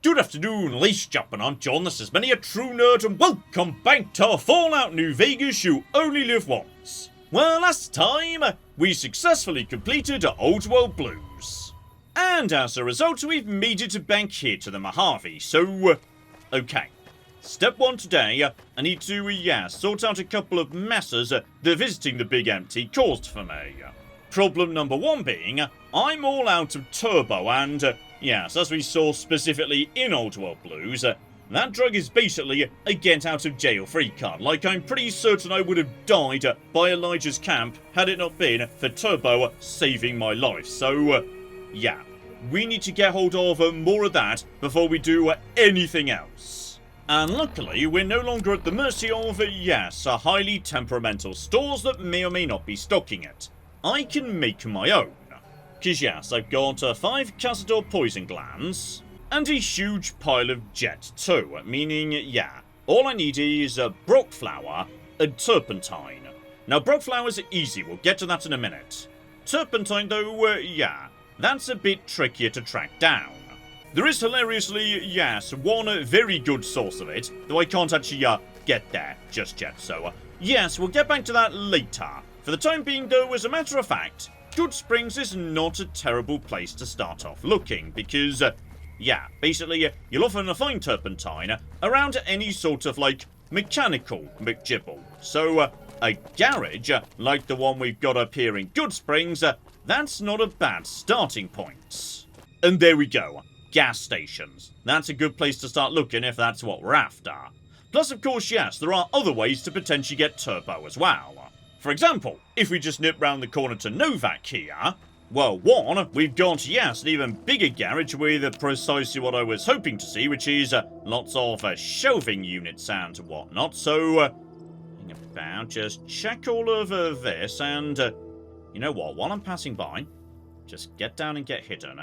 Good afternoon, ladies and gentlemen, I'm John, this is Many a True Nerd, and welcome back to Fallout New Vegas, You Only Live Once. Well, last time, we successfully completed Old World Blues. And as a result, we've made it back here to the Mojave, so, okay. Step 1 today, I need to, sort out a couple of messes that visiting the Big Empty caused for me. Problem number 1 being, I'm all out of turbo and, yes, as we saw specifically in Old World Blues, that drug is basically a get-out-of-jail-free card. Like, I'm pretty certain I would have died by Elijah's camp had it not been for Turbo saving my life. So, yeah, we need to get hold of more of that before we do anything else. And luckily, we're no longer at the mercy of, highly temperamental stores that may or may not be stocking it. I can make my own. Cause yes, I've got 5 Cazador poison glands, and a huge pile of jet too, meaning, all I need is brock flour and turpentine. Now, brock flour's easy, we'll get to that in a minute. Turpentine though, that's a bit trickier to track down. There is hilariously, one very good source of it, though I can't actually, get there just yet, so, yes, we'll get back to that later. For the time being though, as a matter of fact, Good Springs is not a terrible place to start off looking, because, basically, you'll often find turpentine around any sort of, like, mechanical McGibble. So, a garage, like the one we've got up here in Good Springs, that's not a bad starting point. And there we go, gas stations. That's a good place to start looking if that's what we're after. Plus, of course, yes, there are other ways to potentially get turbo as well. For example, if we just nip round the corner to Novak here, well, one, we've got, an even bigger garage with precisely what I was hoping to see, which is lots of shelving units and whatnot. So, hang about, just check all of this, and you know what, while I'm passing by, just get down and get hidden.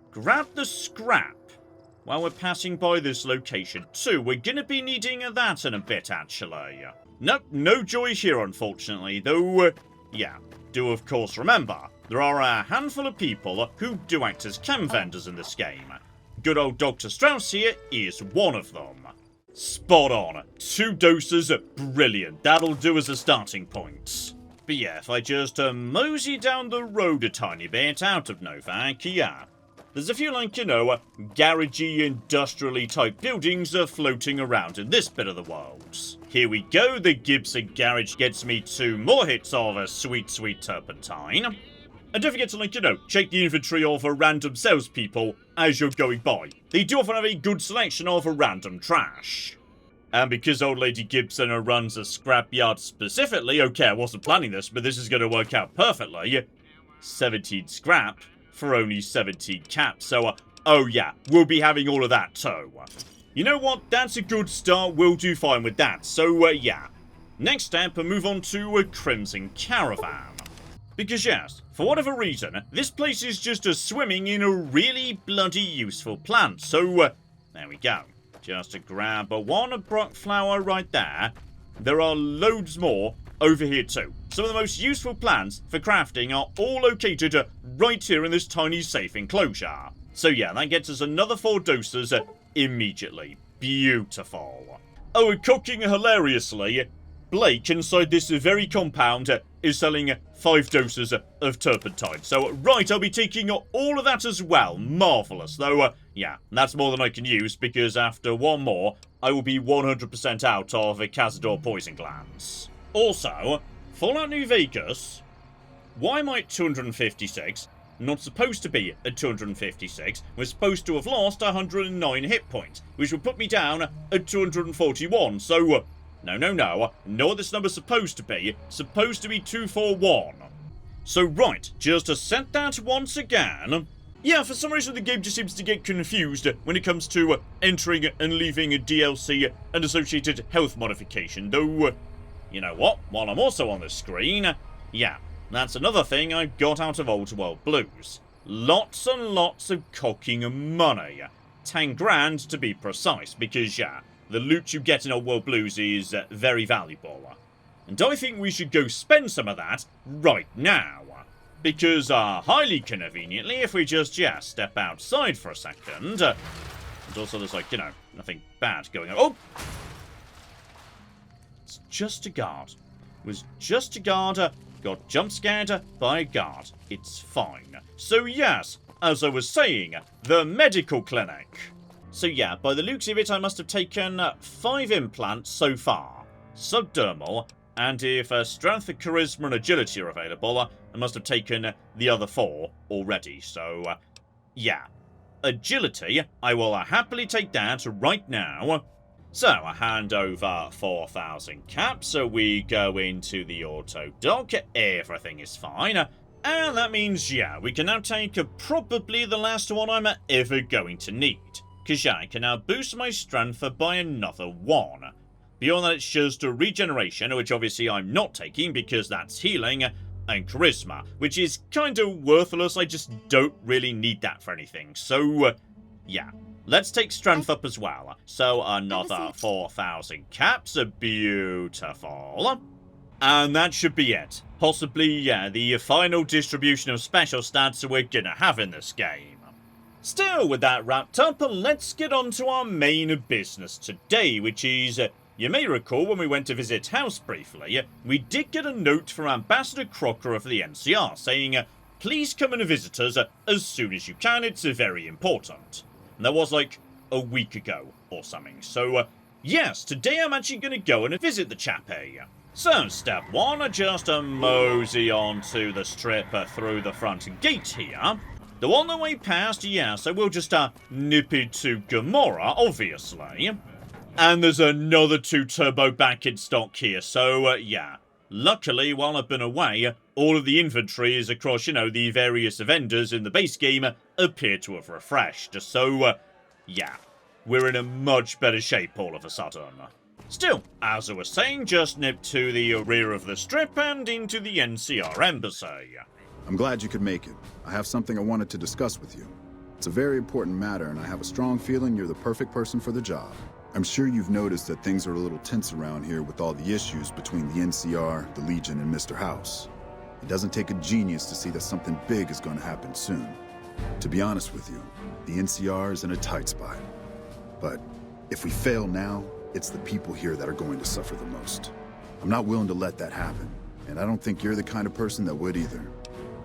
Grab the scrap while we're passing by this location too. We're gonna be needing that in a bit, actually. Nope, no joy here, unfortunately, though, do of course remember, there are a handful of people who do act as chem vendors in this game. Good old Dr. Strauss here is one of them. Spot on. 2 doses, brilliant. That'll do as a starting point. But yeah, if I just mosey down the road a tiny bit out of Novak, there's a few, like, garagey, industrially type buildings floating around in this bit of the world. Here we go, the Gibson garage gets me 2 more hits of sweet, sweet turpentine. And don't forget to, like, check the inventory of random salespeople as you're going by. They do often have a good selection of random trash. And because old lady Gibson runs a scrapyard specifically, okay, I wasn't planning this, but this is going to work out perfectly. 17 scrap for only 17 caps, so, we'll be having all of that too. You know what, that's a good start, we'll do fine with that, so, Next step, move on to a Crimson Caravan. Because yes, for whatever reason, this place is just swimming in a really bloody useful plant, so, there we go. Just to grab one brock flower right there. There are loads more over here too. Some of the most useful plants for crafting are all located right here in this tiny safe enclosure. So that gets us another 4 doses immediately. Beautiful. Oh, and cooking hilariously, Blake inside this very compound is selling 5 doses of turpentine. So, right, I'll be taking all of that as well. Marvellous. Though, that's more than I can use, because after 1 more, I will be 100% out of Cazador poison glands. Also, Fallout New Vegas, why am I at 256? Not supposed to be at 256. We're supposed to have lost 109 hit points, which would put me down at 241. So, no. Know what this number's supposed to be. Supposed to be 241. So, right, just to set that once again. Yeah, for some reason the game just seems to get confused when it comes to entering and leaving a DLC and associated health modification, though... You know what? While I'm also on the screen, that's another thing I got out of Old World Blues. Lots and lots of cocking money. 10 grand to be precise, because, the loot you get in Old World Blues is very valuable. And I think we should go spend some of that right now. Because, highly conveniently, if we just, step outside for a second, And also there's, like, you know, nothing bad going on. Oh! It's just a guard. It was just a guard. Got jump scared by a guard. It's fine. So yes, as I was saying, the medical clinic. So yeah, by the looks of it, I must have taken 5 implants so far. Subdermal, and if strength, charisma, and agility are available, I must have taken the other 4 already. So yeah, agility, I will happily take that right now. So, I hand over 4,000 caps, so we go into the auto dock, everything is fine, and that means, yeah, we can now take probably the last one I'm ever going to need, because yeah, I can now boost my strength by another 1. Beyond that, it's just a regeneration, which obviously I'm not taking, because that's healing, and charisma, which is kind of worthless, I just don't really need that for anything, so, yeah. Let's take strength up as well. So another 4,000 caps. Beautiful. And that should be it. Possibly, yeah, the final distribution of special stats we're gonna have in this game. Still, with that wrapped up, let's get on to our main business today, which is, you may recall when we went to visit House briefly, we did get a note from Ambassador Crocker of the NCR saying, please come and visit us as soon as you can, it's very important. And that was like a week ago or something. So, yes, today I'm actually going to go and visit the chappie. So, step 1, just mosey onto the strip through the front gate here. The one that we passed, yeah, so we'll just nip it to Gamora, obviously. And there's another 2 turbo back in stock here, so, yeah. Luckily, while I've been away, all of the inventories across, you know, the various vendors in the base game appear to have refreshed. So, yeah, we're in a much better shape all of a sudden. Still, as I was saying, just nip to the rear of the strip and into the NCR Embassy. I'm glad you could make it. I have something I wanted to discuss with you. It's a very important matter, and I have a strong feeling you're the perfect person for the job. I'm sure you've noticed that things are a little tense around here with all the issues between the NCR, the Legion, and Mr. House. It doesn't take a genius to see that something big is going to happen soon. To be honest with you, the NCR is in a tight spot. But if we fail now, it's the people here that are going to suffer the most. I'm not willing to let that happen, and I don't think you're the kind of person that would either.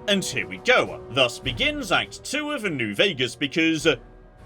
And here we go. Thus begins Act 2 of New Vegas because...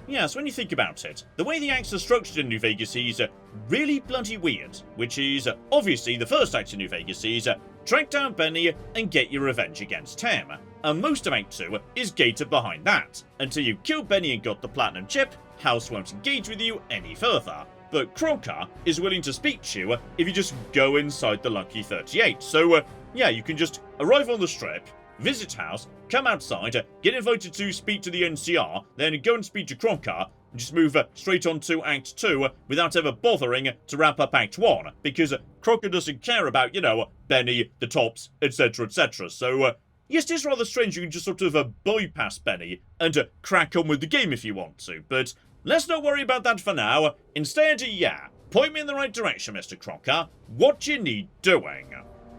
yes, when you think about it, the way the acts are structured in New Vegas is really bloody weird, which is, obviously, the first act in New Vegas is track down Benny and get your revenge against him, and most of Act 2 is gated behind that. Until you kill Benny and got the platinum chip, House won't engage with you any further, but Crocker is willing to speak to you if you just go inside the Lucky 38, so yeah, you can just arrive on the strip, visit House, come outside, get invited to speak to the NCR, then go and speak to Crocker, and just move straight on to Act 2 without ever bothering to wrap up Act 1, because Crocker doesn't care about, you know, Benny, the tops, etc, etc. So, yes, it's rather strange you can just sort of bypass Benny and crack on with the game if you want to, but let's not worry about that for now. Instead, yeah, point me in the right direction, Mr. Crocker. What you need doing?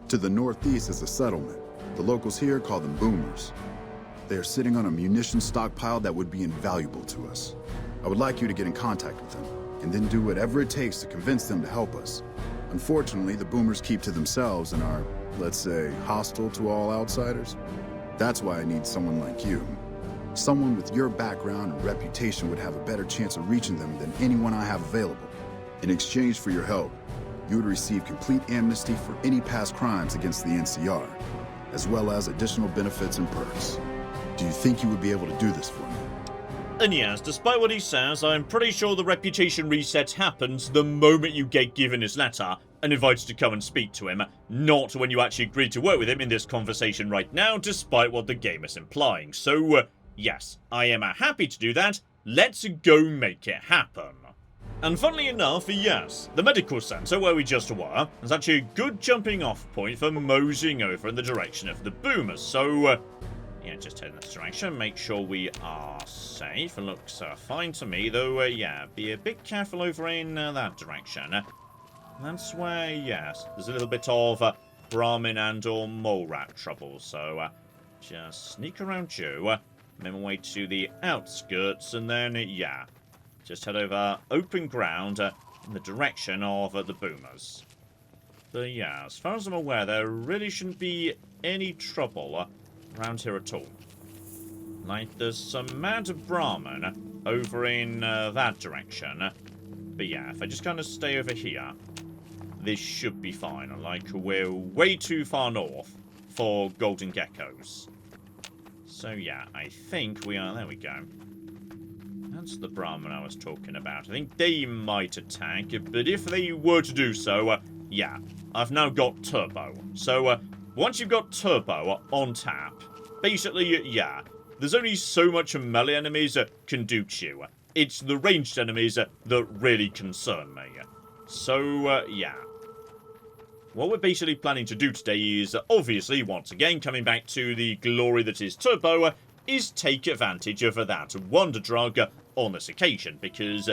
To the northeast is a settlement. The locals here call them boomers. They are sitting on a munition stockpile that would be invaluable to us. I would like you to get in contact with them, and then do whatever it takes to convince them to help us. Unfortunately, the boomers keep to themselves and are, let's say, hostile to all outsiders. That's why I need someone like you. Someone with your background and reputation would have a better chance of reaching them than anyone I have available. In exchange for your help, you would receive complete amnesty for any past crimes against the NCR, as well as additional benefits and perks. Do you think you would be able to do this for me? And yes, despite what he says, I'm pretty sure the reputation reset happens the moment you get given his letter and invited to come and speak to him, not when you actually agree to work with him in this conversation right now, despite what the game is implying. So, yes, I am happy to do that. Let's go make it happen. And funnily enough, yes, the medical centre where we just were is actually a good jumping off point for moseying over in the direction of the boomers. So, yeah, just head in this direction, make sure we are safe. It looks fine to me, though, yeah, be a bit careful over in that direction. That's where, yes, there's a little bit of Brahmin and or mole rat trouble, so just sneak around you, make my way to the outskirts, and then, yeah, just head over open ground in the direction of the boomers. But yeah, as far as I'm aware, there really shouldn't be any trouble around here at all. Like, there's some mad Brahmin over in that direction. But yeah, if I just kind of stay over here, this should be fine. Like, we're way too far north for golden geckos. So yeah, I think we are... There we go. That's the Brahmin I was talking about. I think they might attack, but if they were to do so, yeah, I've now got Turbo. So, once you've got Turbo on tap, basically, yeah, there's only so much melee enemies can do to you. It's the ranged enemies that really concern me. So, yeah. What we're basically planning to do today is, obviously, once again, coming back to the glory that is Turbo, is take advantage of that wonder drug on this occasion, because,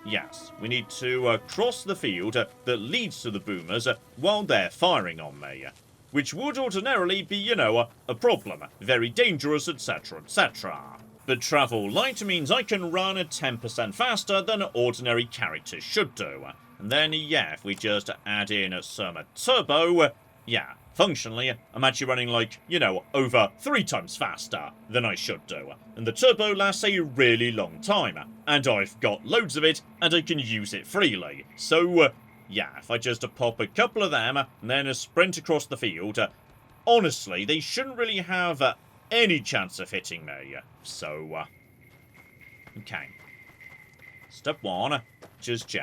yes, we need to cross the field that leads to the boomers while they're firing on me. Which would ordinarily be, you know, a problem. Very dangerous, etc., etc. But travel light means I can run 10% faster than ordinary characters should do. And then, yeah, if we just add in some turbo, yeah, functionally, I'm actually running, like, you know, over 3 times faster than I should do. And the turbo lasts a really long time. And I've got loads of it, and I can use it freely. So, yeah, if I just pop a couple of them, and then sprint across the field, honestly, they shouldn't really have any chance of hitting me. So, okay. Step 1, just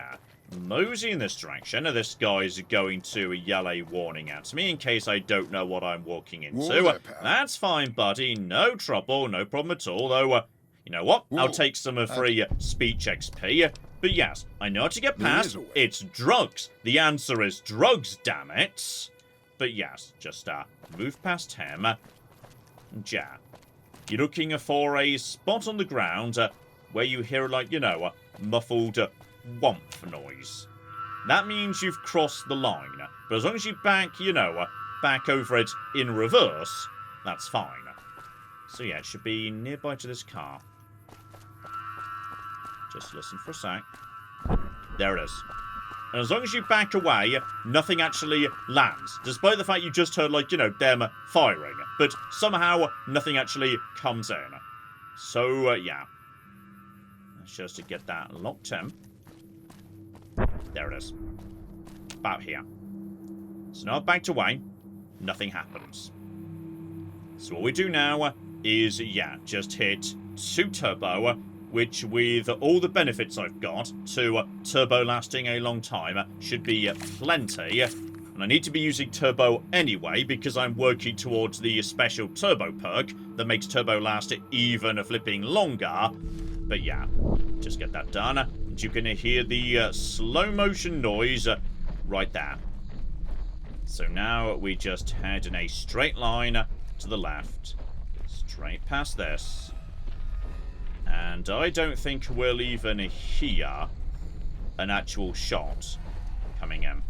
mosey in this direction. This guy's going to yell a warning at me in case I don't know what I'm walking into. That's fine, buddy. No trouble, no problem at all. Though, you know what? I'll take some free speech XP. But yes, I know how to get past. It's drugs. The answer is drugs, damn it. But yes, just move past him. Yeah. You're looking for a spot on the ground where you hear, like, you know, muffled whomp noise. That means you've crossed the line. But as long as you back, you know, back over it in reverse, that's fine. So yeah, it should be nearby to this car. Just listen for a sec. There it is. And as long as you back away, nothing actually lands. Despite the fact you just heard, like, you know, them firing. But somehow, nothing actually comes in. So, yeah. Let's just to get that locked in. There it is. About here. So now I've backed away. Nothing happens. So what we do now is, yeah, just hit 2 turbo, which with all the benefits I've got to turbo lasting a long time should be plenty. And I need to be using turbo anyway because I'm working towards the special turbo perk that makes turbo last even flipping longer. But yeah, just get that done. And you can hear the slow motion noise right there. So now we just head in a straight line to the left. Straight past this. And I don't think we'll even hear an actual shot coming in.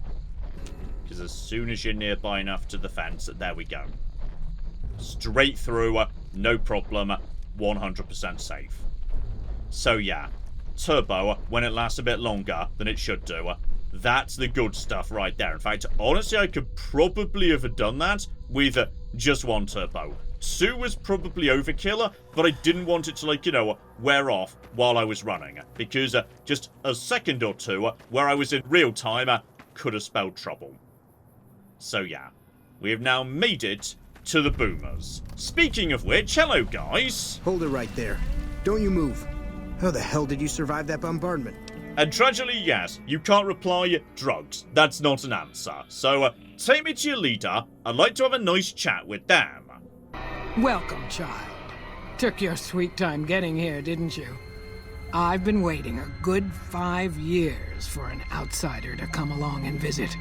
Because as soon as you're nearby enough to the fence, there we go. Straight through, no problem, 100% safe. So yeah, turbo, when it lasts a bit longer than it should do, that's the good stuff right there. In fact, honestly, I could probably have done that with just 1 turbo. 2 was probably overkill, but I didn't want it to, like, you know, wear off while I was running. Because just a second or 2 where I was in real time could have spelled trouble. So yeah, we have now made it to the boomers. Speaking of which, hello guys. Hold it right there. Don't you move. How the hell did you survive that bombardment? And tragically, yes, you can't reply drugs. That's not an answer. So take me to your leader. I'd like to have a nice chat with them. Welcome, child. Took your sweet time getting here, didn't you? I've been waiting a good 5 years for an outsider to come along and visit.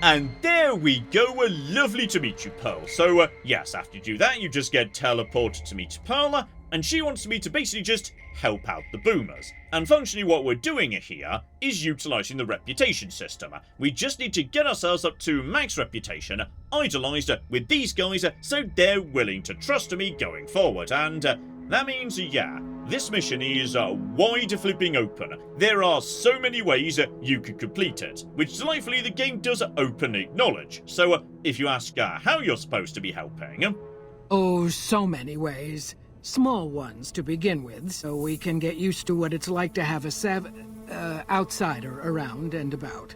And there we go, lovely to meet you, Pearl. So, yes, after you do that, you just get teleported to meet Pearl, and she wants me to basically just help out the boomers. And functionally what we're doing here is utilising the reputation system. We just need to get ourselves up to max reputation, idolised with these guys, so they're willing to trust me going forward. And that means, yeah, this mission is wide flipping open. There are so many ways you could complete it, which delightfully the game does open acknowledge. So if you ask how you're supposed to be helping... Oh, so many ways. Small ones to begin with, so we can get used to what it's like to have a outsider around and about.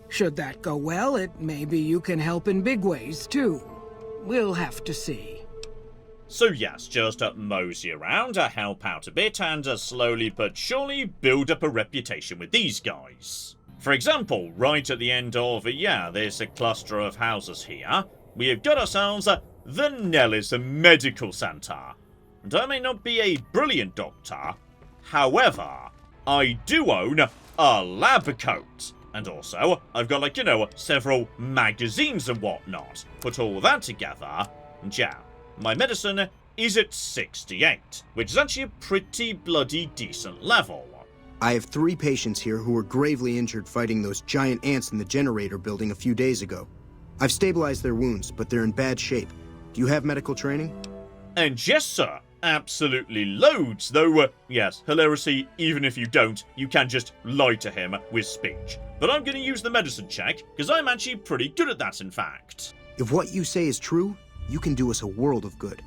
Should that go well, it may be you can help in big ways, too. We'll have to see. So yes, just mosey around, help out a bit, and slowly but surely build up a reputation with these guys. For example, right at the end of, this cluster of houses here, we have got ourselves the Nellis Medical Center. And I may not be a brilliant doctor, however, I do own a lab coat. And also, I've got, several magazines and whatnot. Put all that together, and yeah, my medicine is at 68, which is actually a pretty bloody decent level. I have 3 patients here who were gravely injured fighting those giant ants in the generator building a few days ago. I've stabilized their wounds, but they're in bad shape. Do you have medical training? And yes, sir. Absolutely loads, though, yes, hilariously, even if you don't, you can just lie to him with speech. But I'm going to use the medicine check, because I'm actually pretty good at that, in fact. If what you say is true, you can do us a world of good.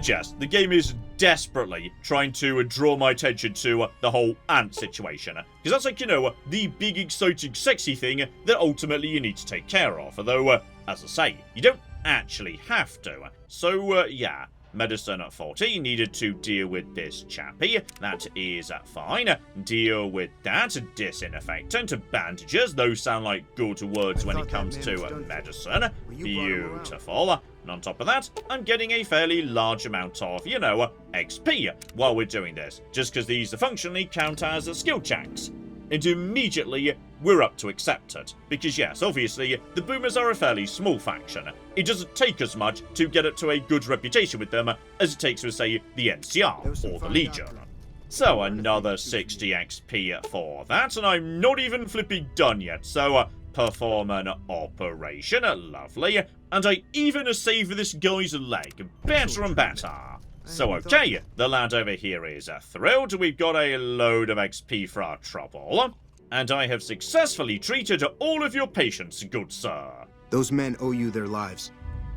Yes, the game is desperately trying to draw my attention to the whole ant situation. Because that's the big, exciting, sexy thing that ultimately you need to take care of. Although, as I say, you don't actually have to. So, yeah. Medicine at 40, needed to deal with this chappy. That is fine. Deal with that. Disinfectant, bandages. Those sound like good words when it comes to medicine. Beautiful. And on top of that, I'm getting a fairly large amount of, XP while we're doing this. Just because these functionally count as skill checks. And immediately, we're up to accepted. Because yes, obviously, the Boomers are a fairly small faction. It doesn't take as much to get it to a good reputation with them as it takes with, say, the NCR or the Legion. So another 60 XP for that, and I'm not even flipping done yet, so perform an operation, lovely. And I even save this guy's leg, better and better. So okay, the lad over here is thrilled. We've got a load of XP for our trouble. And I have successfully treated all of your patients, good sir. Those men owe you their lives.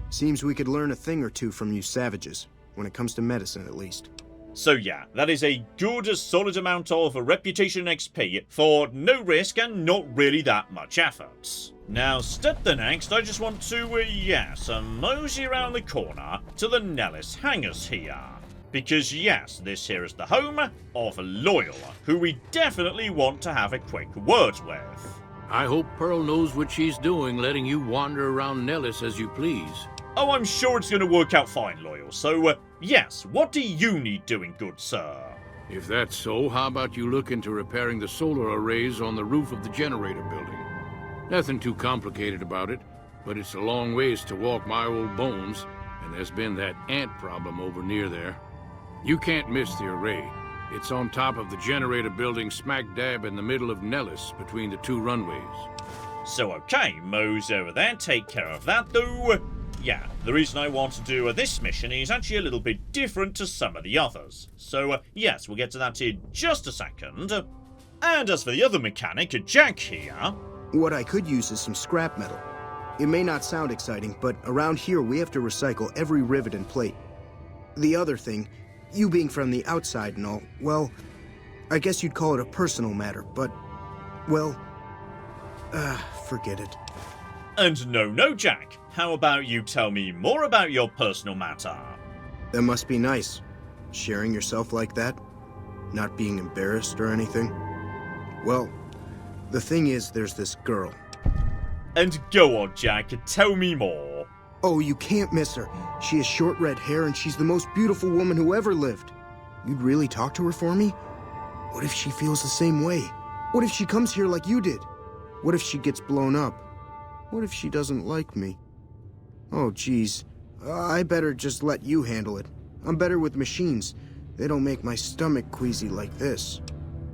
Seems we could learn a thing or two from you savages, when it comes to medicine at least. So yeah, that is a good solid amount of reputation XP for no risk and not really that much effort. Now, step the next, I just want to, mosey around the corner to the Nellis hangars here. Because yes, this here is the home of Loyal, who we definitely want to have a quick word with. I hope Pearl knows what she's doing, letting you wander around Nellis as you please. Oh, I'm sure it's going to work out fine, Loyal. So, yes, what do you need doing, good sir? If that's so, how about you look into repairing the solar arrays on the roof of the generator building? Nothing too complicated about it, but it's a long ways to walk my old bones, and there's been that ant problem over near there. You can't miss the array. It's on top of the generator building smack dab in the middle of Nellis, between the 2 runways. So okay, Mo's over there, take care of that, though. Yeah, the reason I want to do this mission is actually a little bit different to some of the others. So, yes, we'll get to that in just a second. And as for the other mechanic, Jack here... What I could use is some scrap metal. It may not sound exciting, but around here we have to recycle every rivet and plate. The other thing, you being from the outside and all, well, I guess you'd call it a personal matter, but, well, forget it. And no, Jack. How about you tell me more about your personal matter? That must be nice, sharing yourself like that, not being embarrassed or anything. Well, the thing is, there's this girl. And go on, Jack, tell me more. Oh, you can't miss her. She has short red hair and she's the most beautiful woman who ever lived. You'd really talk to her for me? What if she feels the same way? What if she comes here like you did? What if she gets blown up? What if she doesn't like me? Oh, geez. I better just let you handle it. I'm better with machines. They don't make my stomach queasy like this.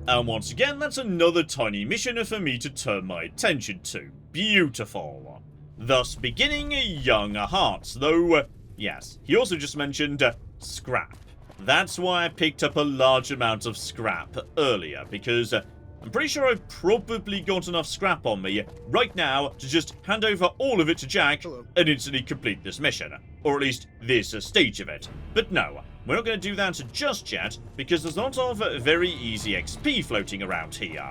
And once again, that's another tiny mission for me to turn my attention to. Beautiful. Thus beginning Young Hearts, though, yes, he also just mentioned scrap. that's why I picked up a large amount of scrap earlier, because I'm pretty sure I've probably got enough scrap on me right now to just hand over all of it to Jack and instantly complete this mission. Or at least this stage of it. But no, we're not going to do that just yet, because there's a lot of very easy XP floating around here.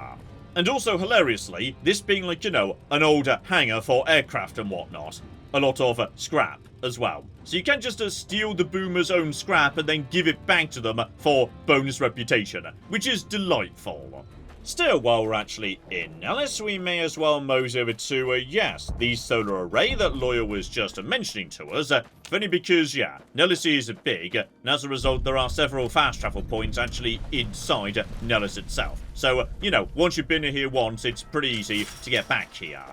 And also, hilariously, this being like, you know, an older hangar for aircraft and whatnot, a lot of scrap as well. So you can just steal the boomer's own scrap and then give it back to them for bonus reputation, which is delightful. Still, while we're actually in Nellis, we may as well mosey over to, yes, the solar array that Loyal was just mentioning to us. Only because, yeah, Nellis is big, and as a result, there are several fast travel points actually inside Nellis itself. So, you know, once you've been here once, it's pretty easy to get back here.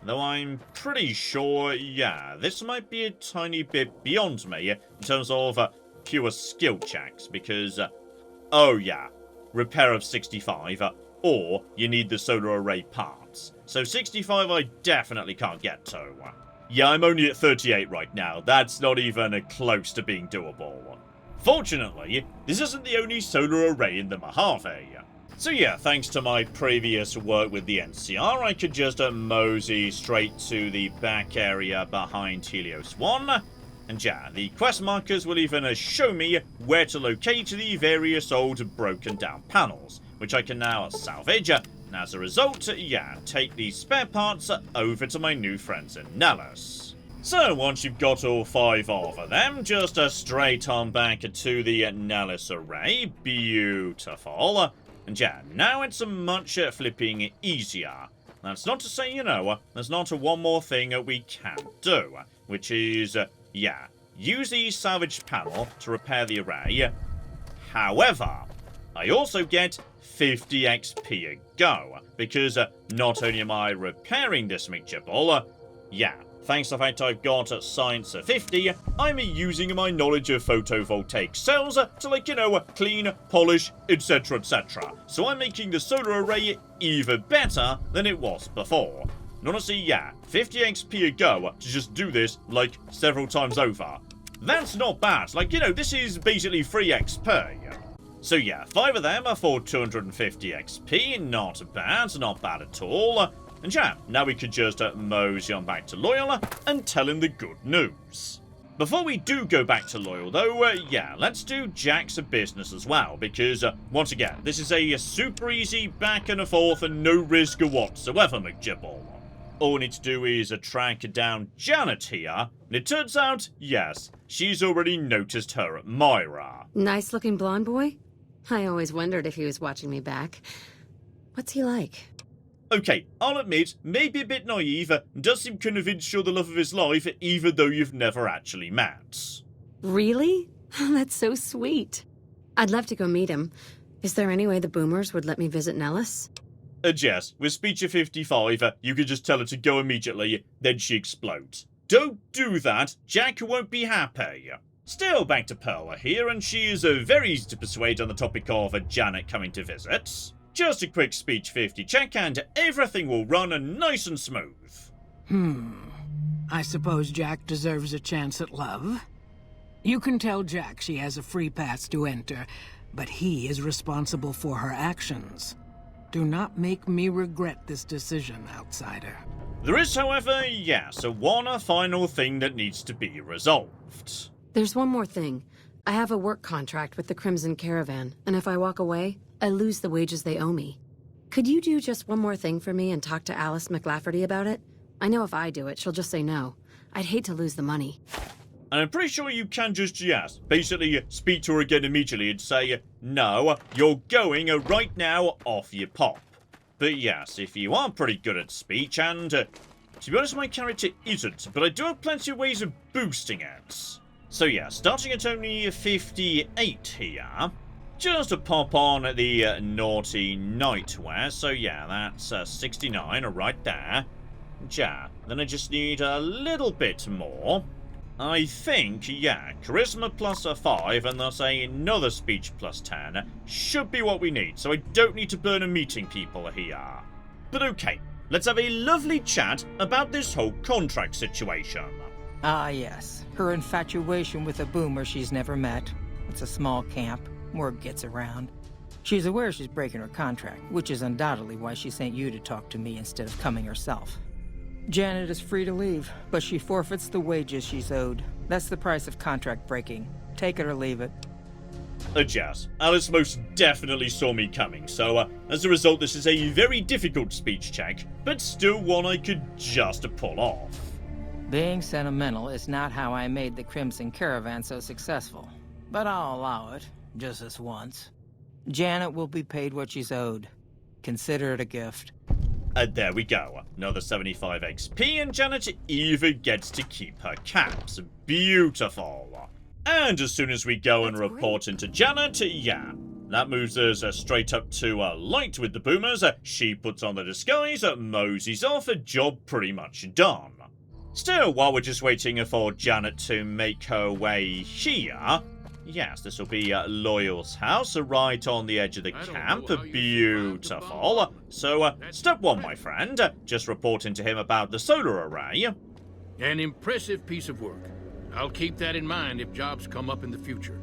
Though I'm pretty sure, yeah, this might be a tiny bit beyond me in terms of pure skill checks, because, oh yeah, repair of 65, or you need the solar array parts. So 65 I definitely can't get to. Yeah, I'm only at 38 right now. That's not even close to being doable. Fortunately, this isn't the only solar array in the Mojave. So yeah, thanks to my previous work with the NCR, I could just mosey straight to the back area behind Helios 1. And yeah, the quest markers will even show me where to locate the various old broken down panels, which I can now salvage, and as a result, yeah, take the spare parts over to my new friends in Nellis. So once you've got all 5 of them, just straight on back to the Nellis array. Beautiful. And yeah, now it's much flipping easier. That's not to say, you know, there's not one more thing we can do, which is, yeah, use the salvage panel to repair the array. However, I also get 50 XP a go, because not only am I repairing this meatball, yeah, thanks to the fact I've got science 50, I'm using my knowledge of photovoltaic cells to, like, you know, clean, polish, etc, etc. So I'm making the solar array even better than it was before. And honestly, yeah, 50 XP a go to just do this, like, several times over. That's not bad. Like, you know, this is basically free XP. So yeah, 5 of them are for 250 XP, not bad at all. And yeah, now we could just mosey on back to Loyal and tell him the good news. Before we do go back to Loyal though, yeah, let's do Jack's business as well, because once again, this is a super easy back and forth and no risk whatsoever, McGibble. All we need to do is track down Janet here, and it turns out, yes, she's already noticed her admirer. Nice looking blonde boy? I always wondered if he was watching me back. What's he like? Okay, I'll admit, maybe a bit naive, does seem convinced you're the love of his life, even though you've never actually met. Really? That's so sweet. I'd love to go meet him. Is there any way the boomers would let me visit Nellis? Jess, with speech of 55, you could just tell her to go immediately, then she explodes. Don't do that, Jack won't be happy. Still back to Pearl here, and she is very easy to persuade on the topic of Janet coming to visit. Just a quick speech 50 check and everything will run nice and smooth. I suppose Jack deserves a chance at love. You can tell Jack she has a free pass to enter, but he is responsible for her actions. Do not make me regret this decision, outsider. There is, however, yes, one final thing that needs to be resolved. There's one more thing. I have a work contract with the Crimson Caravan, and if I walk away, I lose the wages they owe me. Could you do just one more thing for me and talk to Alice McLafferty about it? I know if I do it, she'll just say no. I'd hate to lose the money. And I'm pretty sure you can just, yes, basically speak to her again immediately and say, no, you're going right now off your pop. But yes, if you are pretty good at speech, and to be honest, my character isn't, but I do have plenty of ways of boosting it. So yeah, starting at only 58 here, just to pop on the naughty nightwear. So yeah, that's 69 right there. Yeah, then I just need a little bit more. I think, yeah, charisma plus 5 and thus another speech plus 10 should be what we need, so I don't need to burn a meeting people here. But okay, let's have a lovely chat about this whole contract situation. Ah, yes. Her infatuation with a boomer she's never met. It's a small camp. Word gets around. She's aware she's breaking her contract, which is undoubtedly why she sent you to talk to me instead of coming herself. Janet is free to leave, but she forfeits the wages she's owed. That's the price of contract breaking. Take it or leave it. Jazz, Alice most definitely saw me coming, so as a result this is a very difficult speech check, but still one I could just pull off. Being sentimental is not how I made the Crimson Caravan so successful, but I'll allow it, just this once. Janet will be paid what she's owed. Consider it a gift. And there we go, another 75 XP, and Janet even gets to keep her caps. Beautiful. And as soon as we go and report into Janet, yeah, that moves us straight up to Light with the boomers. She puts on the disguise, moseys off, a job pretty much done. Still, while we're just waiting for Janet to make her way here, yes, this will be Loyal's house, right on the edge of the camp. Beautiful. So, step one, my friend, just reporting to him about the solar array. An impressive piece of work. I'll keep that in mind if jobs come up in the future.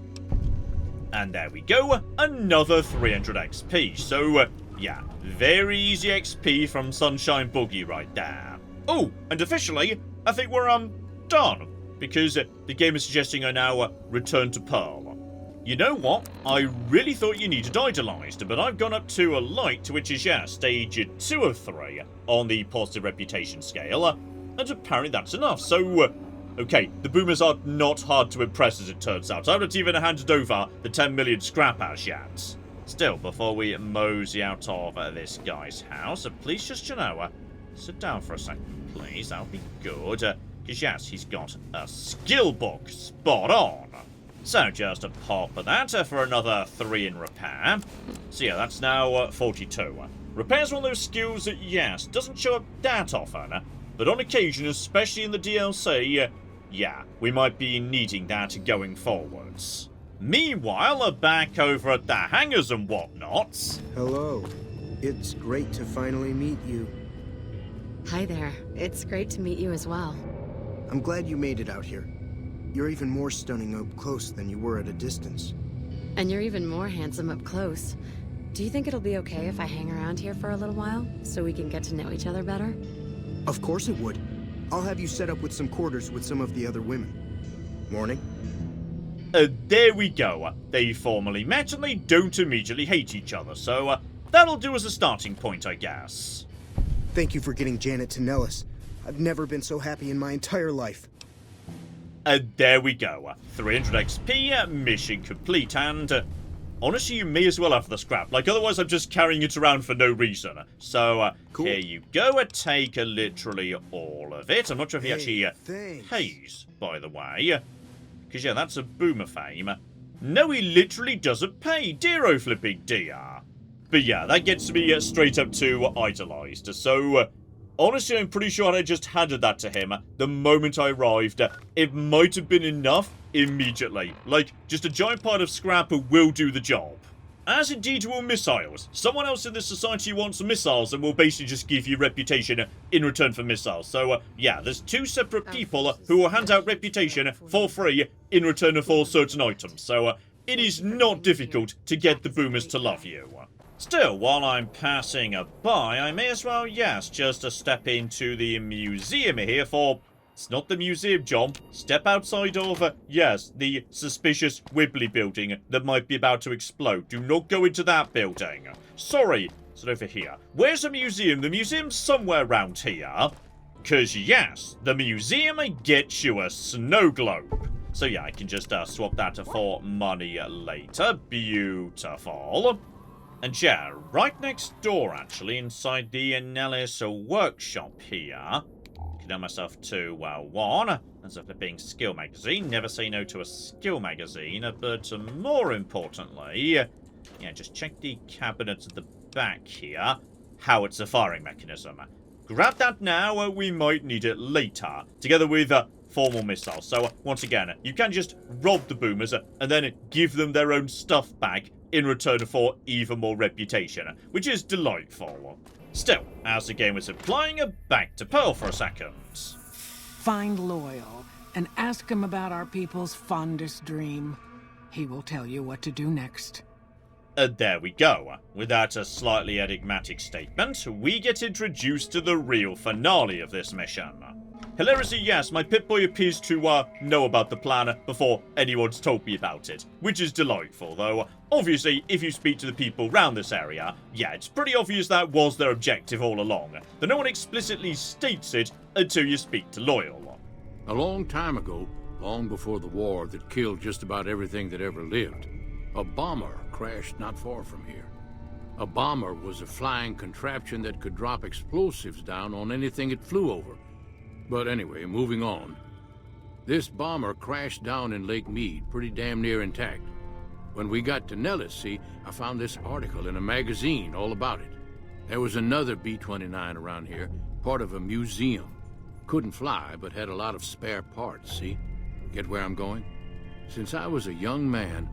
And there we go, another 300 XP. So, yeah, very easy XP from Sunshine Boogie right there. Oh, and officially, I think we're, done. Because the game is suggesting I now return to Pearl. You know what? I really thought you needed Idolized, but I've gone up to a Light, which is, yeah, stage 2 of 3 on the positive reputation scale. And apparently that's enough, so... okay, the boomers are not hard to impress as it turns out. I haven't even handed over the 10 million scrap as yet. Still, before we mosey out of this guy's house, please just, you know, sit down for a second, please. That'll be good. Because yes, he's got a skill book. Spot on. So just a pop of that for another 3 in repair. So yeah, that's now 42. Repair's one of those skills that, yes, doesn't show up that often. But on occasion, especially in the DLC, yeah, we might be needing that going forwards. Meanwhile, back over at the hangars and whatnot. Hello. It's great to finally meet you. Hi there. It's great to meet you as well. I'm glad you made it out here. You're even more stunning up close than you were at a distance. And you're even more handsome up close. Do you think it'll be okay if I hang around here for a little while, so we can get to know each other better? Of course it would. I'll have you set up with some quarters with some of the other women. Morning. There we go. They formally met and they don't immediately hate each other, so that'll do as a starting point, I guess. Thank you for getting Janet to Nellis. I've never been so happy in my entire life. There we go. 300 XP, mission complete, and honestly, you may as well have the scrap. Like, otherwise I'm just carrying it around for no reason. So, cool. Here you go. Take literally all of it. I'm not sure if he actually pays, by the way. Because, yeah, that's a boomer fame. No, he literally doesn't pay. Dear flipping dear. But yeah, that gets me straight up to Idolized. So, honestly, I'm pretty sure I just handed that to him the moment I arrived. It might have been enough immediately. Like, just a giant pile of scrap will do the job. As indeed will missiles. Someone else in this society wants missiles and will basically just give you reputation in return for missiles. So, yeah, there's 2 separate people who will hand out reputation for free in return for certain items. So, it is not difficult to get the boomers to love you. Still, while I'm passing by, I may as well, yes, just step into the museum here for... It's not the museum, John. Step outside of, yes, the suspicious Wibbly building that might be about to explode. Do not go into that building. Sorry, it's over here. Where's the museum? The museum's somewhere around here. Because, yes, the museum gets you a snow globe. So, yeah, I can just swap that for money later. Beautiful. And, yeah, right next door, actually, inside the Nellis workshop here... Down myself to, one, as a flipping skill magazine. Never say no to a skill magazine, but more importantly, yeah, just check the cabinet at the back here. How it's a firing mechanism. Grab that now, we might need it later, together with formal missiles. So, once again, you can just rob the boomers and then give them their own stuff back in return for even more reputation, which is delightful. Still, as the game was implying, back to Pearl for a second. Find Loyal and ask him about our people's fondest dream. He will tell you what to do next. There we go. With that slightly enigmatic statement, we get introduced to the real finale of this mission. Hilariously, yes, my Pip-Boy appears to know about the plan before anyone's told me about it, which is delightful, though obviously if you speak to the people around this area, yeah, it's pretty obvious that was their objective all along, though no one explicitly states it until you speak to Loyal. A long time ago, long before the war that killed just about everything that ever lived, a bomber crashed not far from here. A bomber was a flying contraption that could drop explosives down on anything it flew over. But anyway, moving on. This bomber crashed down in Lake Mead, pretty damn near intact. When we got to Nellis, see, I found this article in a magazine all about it. There was another B-29 around here, part of a museum. Couldn't fly, but had a lot of spare parts, see? Get where I'm going? Since I was a young man,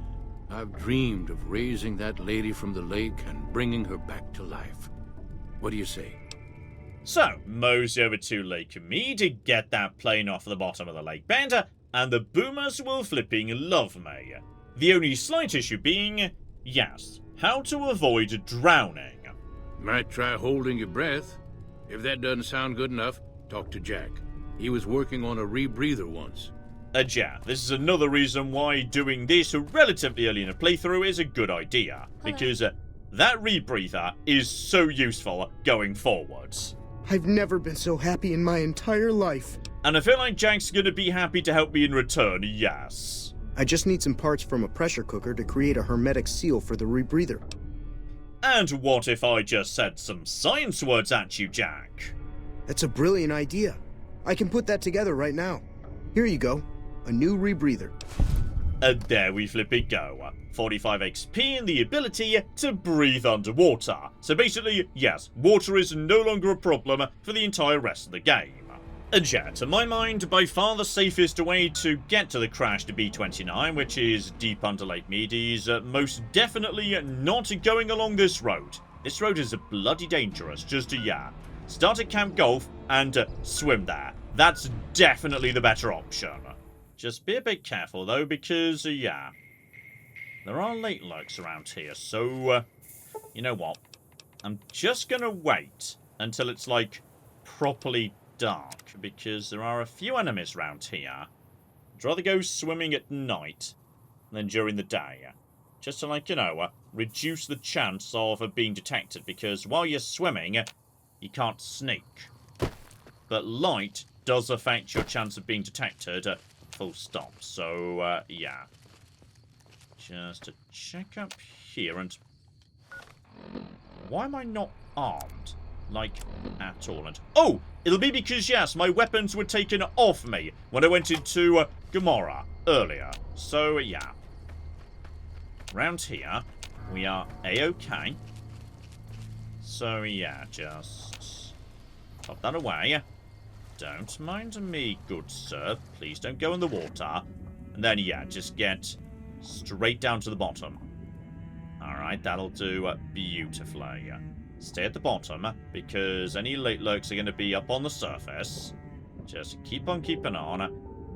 I've dreamed of raising that lady from the lake and bringing her back to life. What do you say? So, mosey over to Lake Mead to get that plane off the bottom of the lake bed, and the boomers will flipping love me. The only slight issue being, yes, how to avoid drowning. Might try holding your breath. If that doesn't sound good enough, talk to Jack. He was working on a rebreather once. Yeah, this is another reason why doing this relatively early in a playthrough is a good idea, because that rebreather is so useful going forwards. I've never been so happy in my entire life. And I feel like Jack's gonna be happy to help me in return, yes. I just need some parts from a pressure cooker to create a hermetic seal for the rebreather. And what if I just said some science words at you, Jack? That's a brilliant idea. I can put that together right now. Here you go. A new rebreather. And there we flipping go. 45 XP and the ability to breathe underwater. So basically, yes, water is no longer a problem for the entire rest of the game. And yeah, to my mind, by far the safest way to get to the crashed B-29, which is deep under Lake Mead, is most definitely not going along this road. This road is bloody dangerous, just to, yeah, start at Camp Golf and swim there. That's definitely the better option. Just be a bit careful, though, because, yeah, there are late lurks around here, so, you know what? I'm just gonna wait until it's, like, properly dark, because there are a few enemies around here. I'd rather go swimming at night than during the day, just to, like, you know, reduce the chance of being detected, because while you're swimming, you can't sneak. But light does affect your chance of being detected, full stop. So, yeah. Just to check up here, and why am I not armed? Like, at all? And oh! It'll be because, yes, my weapons were taken off me when I went into Gomorrah earlier. So, yeah. Round here, we are A-OK. So, yeah, just pop that away. Don't mind me, good sir. Please don't go in the water. And then, yeah, just get straight down to the bottom. Alright, that'll do beautifully. Stay at the bottom, because any late lurks are going to be up on the surface. Just keep on keeping on.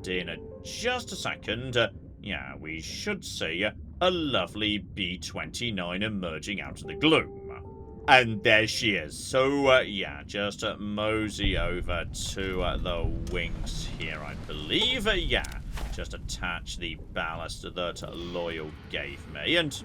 In just a second, yeah, we should see a lovely B-29 emerging out of the gloom. And there she is. So, yeah, just mosey over to the wings here, I believe. Yeah, just attach the ballast that Loyal gave me, and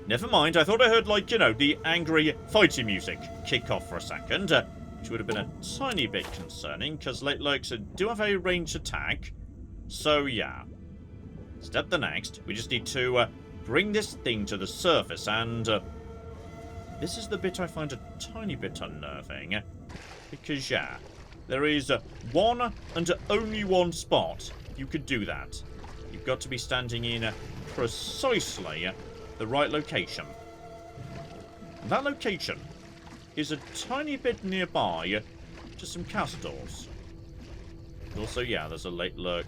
never mind, I thought I heard, like, you know, the angry fighting music kick off for a second, which would have been a tiny bit concerning, because late lurks do have a ranged attack. So, yeah. Step the next. We just need to bring this thing to the surface, and this is the bit I find a tiny bit unnerving, because, yeah, there is one and only one spot you could do that. You've got to be standing in precisely the right location. That location is a tiny bit nearby to some castles. Also, yeah, there's a late lurk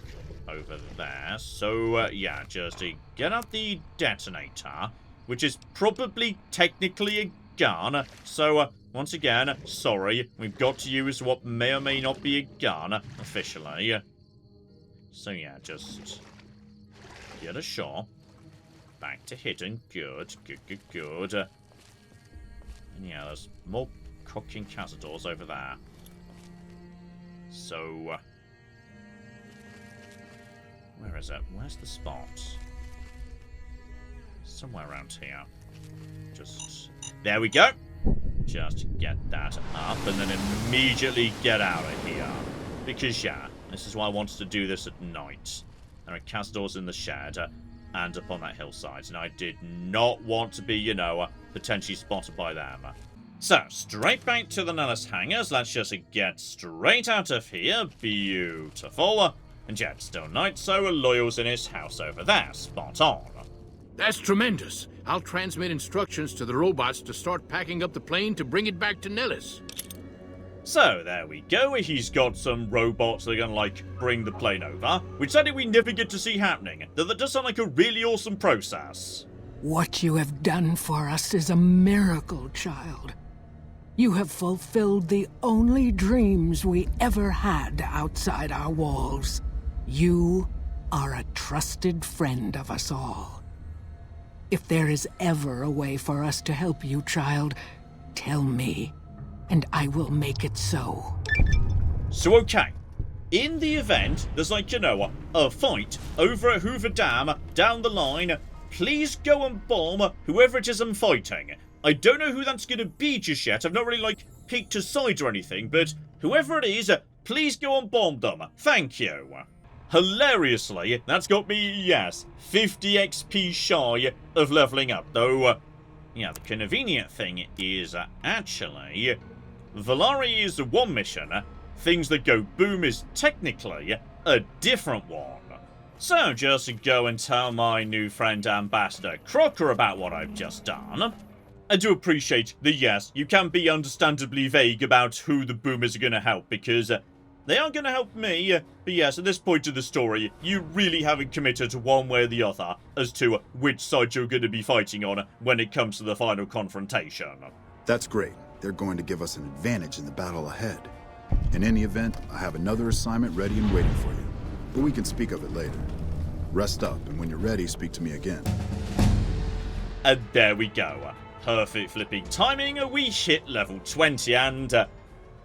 over there. So, yeah, just get out the detonator, which is probably technically a gun. So, once again, sorry, we've got to use what may or may not be a gun officially. So, yeah, just get ashore. Back to hidden. Good. Good. And yeah, there's more cooking cazadors over there. So, where is it? Where's the spot? Somewhere around here. Just, there we go. Just get that up and then immediately get out of here. Because, yeah, this is why I wanted to do this at night. There are cazadors in the shed and up on that hillside, and I did not want to be, you know, potentially spotted by them. So, straight back to the Nellis hangars. Let's just get straight out of here. Beautiful. And yeah, it's still night, so Loyal's in his house over there. Spot on. That's tremendous. I'll transmit instructions to the robots to start packing up the plane to bring it back to Nellis. So, there we go. He's got some robots that are going to, like, bring the plane over, which sadly we never get to see happening, though that does sound like a really awesome process. What you have done for us is a miracle, child. You have fulfilled the only dreams we ever had outside our walls. You are a trusted friend of us all. If there is ever a way for us to help you, child, tell me, and I will make it so. So, okay. In the event, there's like, you know, a fight over at Hoover Dam down the line, please go and bomb whoever it is I'm fighting. I don't know who that's going to be just yet. I've not really, like, peeked aside or anything, but whoever it is, please go and bomb them. Thank you. Hilariously, that's got me, yes, 50 XP shy of leveling up, though, yeah, the convenient thing is, actually, Valari is one mission, Things That Go Boom is technically a different one. So, just go and tell my new friend Ambassador Crocker about what I've just done. I do appreciate that, yes, you can be understandably vague about who the boomers are going to help, because they are going to help me, but yes, at this point of the story, you really haven't committed to one way or the other as to which side you're going to be fighting on when it comes to the final confrontation. That's great. They're going to give us an advantage in the battle ahead. In any event, I have another assignment ready and waiting for you, but we can speak of it later. Rest up, and when you're ready, speak to me again. And there we go. Perfect flipping timing, we hit level 20, and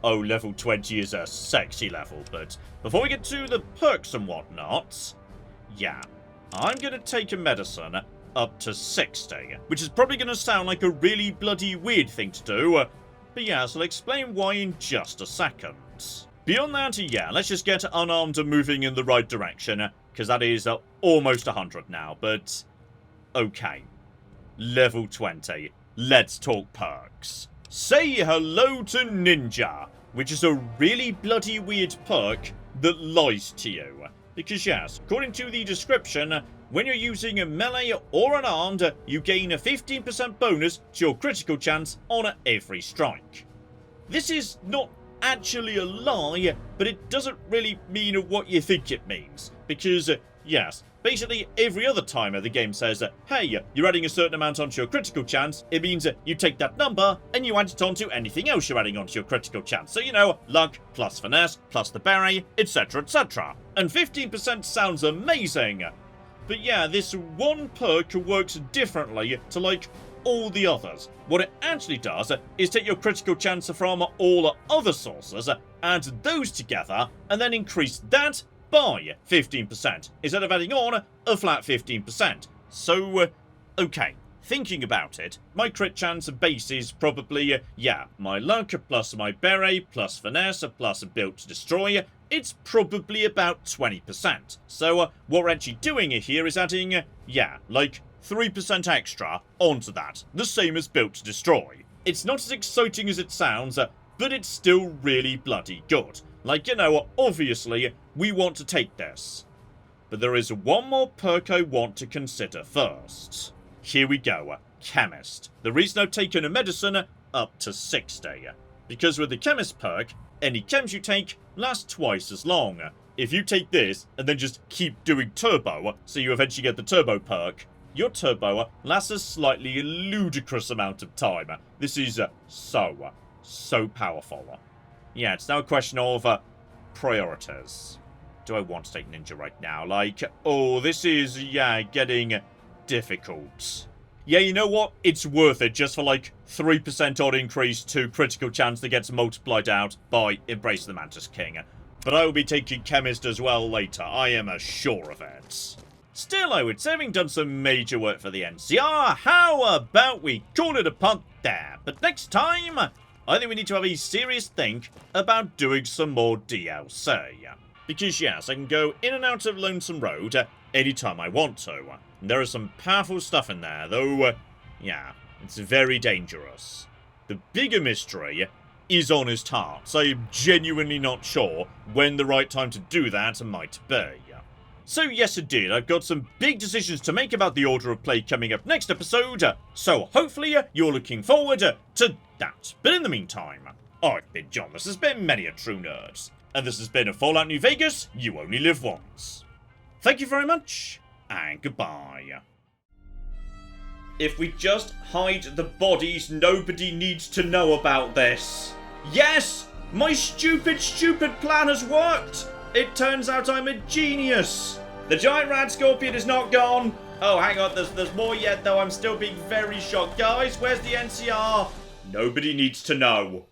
oh, level 20 is a sexy level, but before we get to the perks and whatnot, yeah, I'm going to take a medicine up to 60, which is probably going to sound like a really bloody weird thing to do, but yeah, so I'll explain why in just a second. Beyond that, yeah, let's just get unarmed and moving in the right direction, because that is almost 100 now, but okay, level 20. Let's talk perks. Say hello to Ninja, which is a really bloody weird perk that lies to you. Because yes, according to the description, when you're using a melee or unarmed, you gain a 15% bonus to your critical chance on every strike. This is not actually a lie, but it doesn't really mean what you think it means. Because, yes, basically every other time the game says, hey, you're adding a certain amount onto your critical chance, it means you take that number and you add it onto anything else you're adding onto your critical chance. So, you know, luck, plus finesse, plus the berry, etc, etc. And 15% sounds amazing. But yeah, this one perk works differently to, like, all the others. What it actually does is take your critical chance from all other sources, add those together, and then increase that by 15%, instead of adding on a flat 15%. So, okay, thinking about it, my crit chance base is probably, yeah, my luck plus my beret plus finesse plus built to destroy. It's probably about 20%. So, what we're actually doing here is adding, yeah, like 3% extra onto that, the same as built to destroy. It's not as exciting as it sounds, but it's still really bloody good. Like, you know, obviously, we want to take this. But there is one more perk I want to consider first. Here we go, Chemist. The reason I've taken a medicine up to 60. Because with the Chemist perk, any chems you take last twice as long. If you take this, and then just keep doing Turbo, so you eventually get the Turbo perk, your Turbo lasts a slightly ludicrous amount of time. This is so powerful. Yeah, it's now a question of priorities. do I want to take ninja right now? Like, oh, this is, yeah, getting difficult. Yeah, you know what? It's worth it just for like 3% odd increase to critical chance that gets multiplied out by Embrace the Mantis King. But I will be taking Chemist as well later, I am sure of it. Still, I would say, having done some major work for the NCR, how about we call it a punt there? But next time, I think we need to have a serious think about doing some more DLC. Because yes, I can go in and out of Lonesome Road anytime I want to. There is some powerful stuff in there, though, yeah, it's very dangerous. The bigger mystery is Honest Hearts. I'm genuinely not sure when the right time to do that might be. So yes indeed, I've got some big decisions to make about the order of play coming up next episode, so hopefully you're looking forward to that. But in the meantime, I've been John, this has been Many a True Nerd, and this has been a Fallout New Vegas, You Only Live Once. Thank you very much, and goodbye. If we just hide the bodies, nobody needs to know about this. Yes! My stupid plan has worked! It turns out I'm a genius! The giant rad scorpion is not gone! Oh, hang on, there's more yet though, I'm still being very shocked. Guys, where's the NCR? Nobody needs to know.